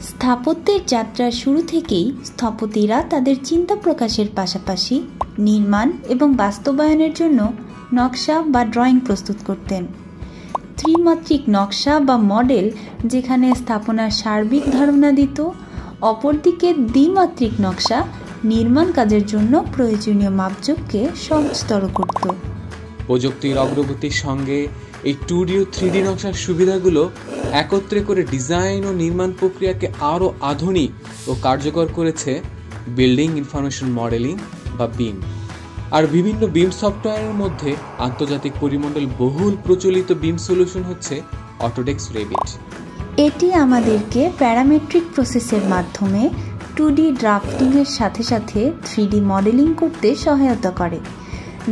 স্থাপত্যের যাত্রার শুরু থেকেই স্থপতিরা তাদের চিন্তা প্রকাশের পাশাপাশি নির্মাণ এবং বাস্তবায়নের জন্য নকশা বা ড্রয়িং প্রস্তুত করতেন। ত্রিমাত্রিক নকশা বা মডেল যেখানে স্থাপনার সার্বিক ধারণা দিত, অপরদিকে দ্বিমাত্রিক নকশা নির্মাণ কাজের জন্য প্রয়োজনীয় মাপজোককে সহজতর করত। প্রযুক্তির অগ্রগতির সঙ্গে এই 2D ও 3D নকশার সুবিধাগুলো একত্রে করে ডিজাইন ও নির্মাণ প্রক্রিয়াকে আরও আধুনিক ও কার্যকর করেছে বিল্ডিং ইনফরমেশন মডেলিং বা বিম। আর বিভিন্ন বিম সফটওয়্যারের মধ্যে আন্তর্জাতিক পরিমণ্ডল বহুল প্রচলিত বিম সলিউশন হচ্ছে অটোডেস্ক রেভিট। এটি আমাদেরকে প্যারামেট্রিক প্রসেসের মাধ্যমে 2D ড্রাফটিংয়ের সাথে সাথে 3D মডেলিং করতে সহায়তা করে।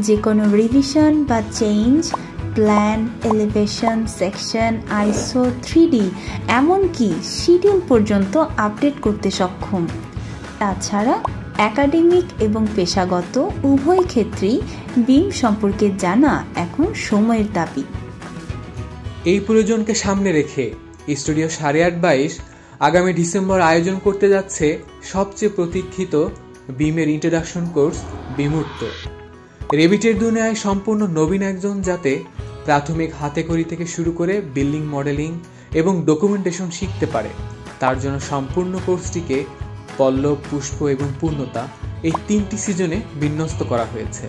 যে কোনো রিভিশন বা চেঞ্জ, প্ল্যান, এলিভেশন, সেকশন, আইসো, 3D এমনকি শিডিউল পর্যন্ত আপডেট করতে সক্ষম। তাছাড়া একাডেমিক এবং পেশাগত উভয় ক্ষেত্রেই বিম সম্পর্কে জানা এখন সময়ের দাবি। এই প্রয়োজনকে সামনে রেখে স্টুডিও 8.5 আগামী ডিসেম্বর আয়োজন করতে যাচ্ছে সবচেয়ে প্রতীক্ষিত বিমের ইন্ট্রোডাকশন কোর্স বিমূর্ত। রেভিটের দুনিয়ায় সম্পূর্ণ নবীন একজন যাতে প্রাথমিক হাতেখড়ি থেকে শুরু করে বিল্ডিং মডেলিং এবং ডকুমেন্টেশন শিখতে পারে, তার জন্য সম্পূর্ণ কোর্সটিকে পল্লব, পুষ্প এবং পূর্ণতা এই 3টি সিজনে বিন্যস্ত করা হয়েছে।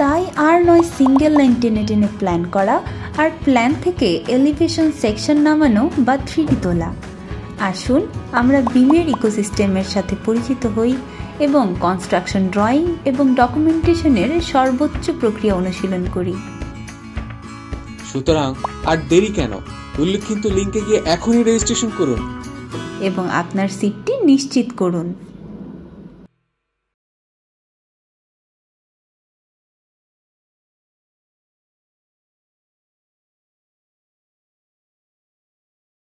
তাই আর নয় সিঙ্গেল লাইন টেনে টেনে প্ল্যান করা আর প্ল্যান থেকে এলিভেশন, সেকশন নামানো বা 3D তোলা। আসুন আমরা বিমের ইকোসিস্টেমের সাথে পরিচিত হই এবং কনস্ট্রাকশন ড্রয়িং এবং ডকুমেন্টেশনের সর্বোচ্চ প্রক্রিয়া অনুশীলন করি। সুতরাং আর দেরি কেন, উল্লেখিত লিঙ্কে গিয়ে এখনই রেজিস্ট্রেশন করুন এবং আপনার সিটটি নিশ্চিত করুন।